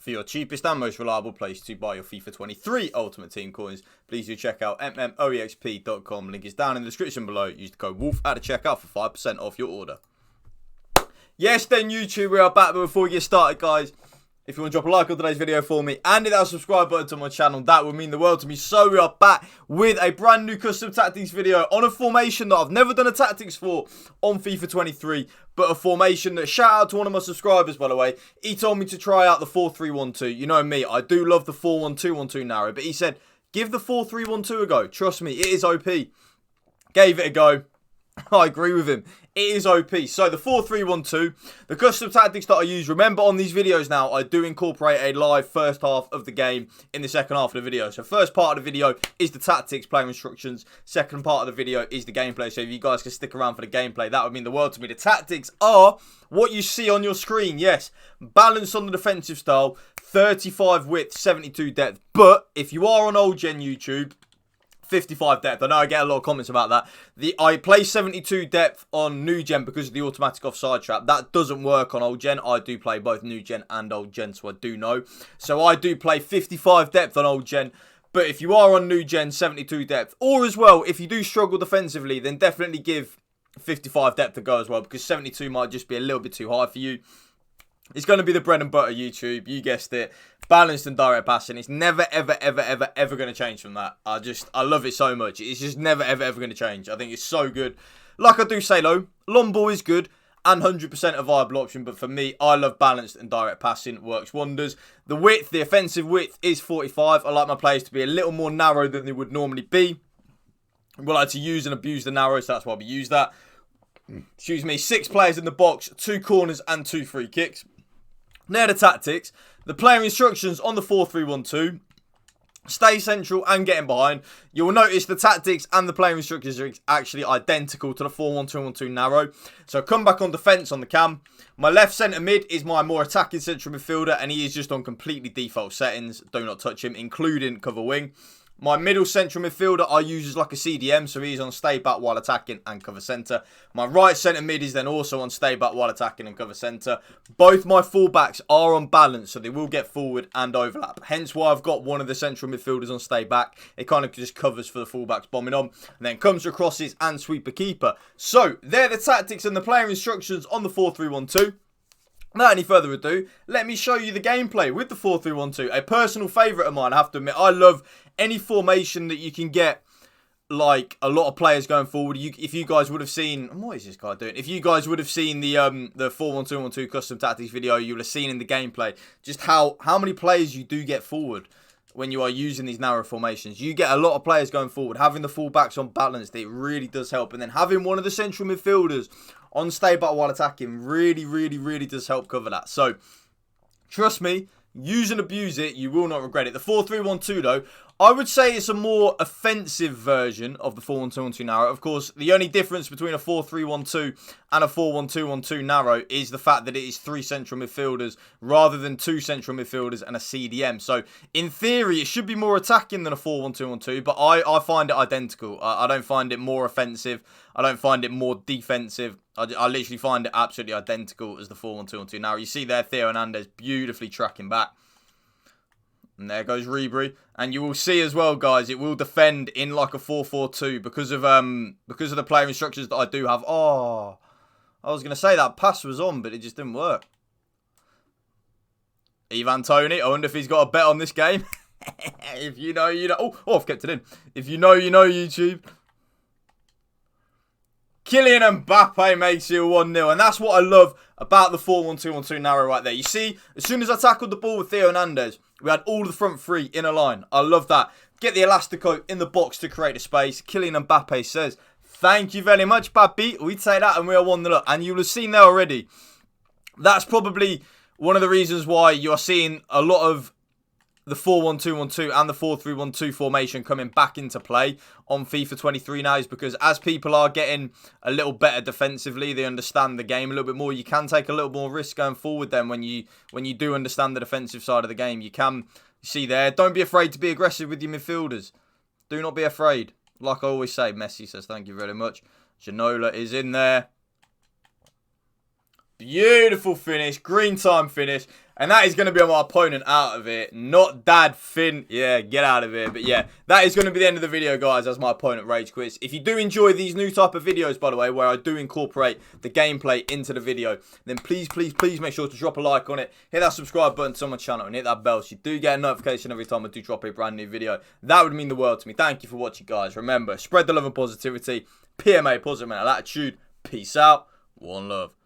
For your cheapest and most reliable place to buy your FIFA 23 Ultimate Team coins, please do check out mmoexp.com. Link is down in the description below. Use the code WOLF at the checkout for 5% off your order. Yes, then YouTube, we are back. But before we get started, guys, if you want to drop a like on today's video for me and hit that subscribe button to my channel, that would mean the world to me. So we are back with a brand new custom tactics video on a formation that I've never done a tactics for on FIFA 23, but a formation that, shout out to one of my subscribers, by the way. He told me to try out the 4-3-1-2. You know me, I do love the 4-1-2-1-2 narrow, but he said, give the 4-3-1-2 a go. Trust me, it is OP. Gave it a go. I agree with him. It is OP. So the 4-3-1-2, the custom tactics that I use, remember on these videos now, I do incorporate a live first half of the game in the second half of the video. So first part of the video is the tactics, player instructions. Second part of the video is the gameplay. So if you guys can stick around for the gameplay, that would mean the world to me. The tactics are what you see on your screen. Yes, balance on the defensive style, 35 width, 72 depth. But if you are on old gen YouTube, 55 depth. I know I get a lot of comments about that. I play 72 depth on new gen because of the automatic offside trap. That doesn't work on old gen. I do play both new gen and old gen, so I do know. So I do play 55 depth on old gen. But if you are on new gen, 72 depth, or as well, if you do struggle defensively, then definitely give 55 depth a go as well, because 72 might just be a little bit too high for you. It's going to be the bread and butter YouTube. You guessed it. Balanced and direct passing. It's never, ever, ever, ever, ever going to change from that. I love it so much. It's just never, ever, ever going to change. I think it's so good. Like I do say, though, long ball is good and 100% a viable option. But for me, I love balanced and direct passing. Works wonders. The width, the offensive width is 45. I like my players to be a little more narrow than they would normally be. We like to use and abuse the narrow, so that's why we use that. Excuse me. 6 players in the box, 2 corners and 2 free kicks. Now the tactics, the player instructions on the 4-3-1-2, stay central and getting behind. You will notice the tactics and the player instructions are actually identical to the 4-1-2-1-2 narrow. So come back on defence on the cam. My left centre mid is my more attacking central midfielder, and he is just on completely default settings. Do not touch him, including cover wing. My middle central midfielder I use as like a CDM, so he's on stay back while attacking and cover centre. My right centre mid is then also on stay back while attacking and cover centre. Both my fullbacks are on balance, so they will get forward and overlap. Hence why I've got one of the central midfielders on stay back. It kind of just covers for the fullbacks bombing on. And then comes for crosses and sweeper keeper. So, they're the tactics and the player instructions on the 4-3-1-2. Without any further ado, let me show you the gameplay with the 4-3-1-2. A personal favourite of mine, I have to admit. I love any formation that you can get, like, a lot of players going forward. If you guys would have seen... What is this guy doing? If you guys would have seen the 4-1-2-1-2 custom tactics video, you would have seen in the gameplay just how many players you do get forward when you are using these narrow formations. You get a lot of players going forward. Having the fullbacks on balance, it really does help. And then having one of the central midfielders on stay back while attacking really, really, really does help cover that. So, trust me, use and abuse it. You will not regret it. The 4-3-1-2, though, I would say it's a more offensive version of the 4-1-2-1-2 narrow. Of course, the only difference between a 4-3-1-2 and a 4-1-2-1-2 narrow is the fact that it is 3 central midfielders rather than 2 central midfielders and a CDM. So, in theory, it should be more attacking than a 4-1-2-1-2, but I find it identical. I don't find it more offensive. I don't find it more defensive. I literally find it absolutely identical as the 4-1-2-1-2. Now, you see there, Theo Hernandez beautifully tracking back. And there goes Ribery. And you will see as well, guys, it will defend in like a 4-4-2 because of the player instructions that I do have. Oh, I was going to say that pass was on, but it just didn't work. Ivan Toney, I wonder if he's got a bet on this game. If you know, you know. Oh, I've kept it in. If you know, you know, YouTube. Kylian Mbappe makes it 1-0. And that's what I love about the 4-1-2-1-2 narrow right there. You see, as soon as I tackled the ball with Theo Hernandez, we had all the front 3 in a line. I love that. Get the Elastico in the box to create a space. Kylian Mbappe says, thank you very much, Papi. We take that and we are 1-0 up. And you'll have seen there already. That's probably one of the reasons why you are seeing a lot of the 4-1-2-1-2 and the 4-3-1-2 formation coming back into play on FIFA 23 now, is because as people are getting a little better defensively, they understand the game a little bit more. You can take a little more risk going forward then when you do understand the defensive side of the game. You can see there, don't be afraid to be aggressive with your midfielders. Do not be afraid. Like I always say, Messi says thank you very much. Ginola is in there. Beautiful finish. Green time finish. And that is going to be on my opponent out of it. Not Dad Finn. Yeah, get out of here. But yeah, that is going to be the end of the video, guys, as my opponent rage quits. If you do enjoy these new type of videos, by the way, where I do incorporate the gameplay into the video, then please, please, please make sure to drop a like on it. Hit that subscribe button to my channel and hit that bell so you do get a notification every time I do drop a brand new video. That would mean the world to me. Thank you for watching, guys. Remember, spread the love and positivity. PMA, positive mental attitude. Peace out. One love.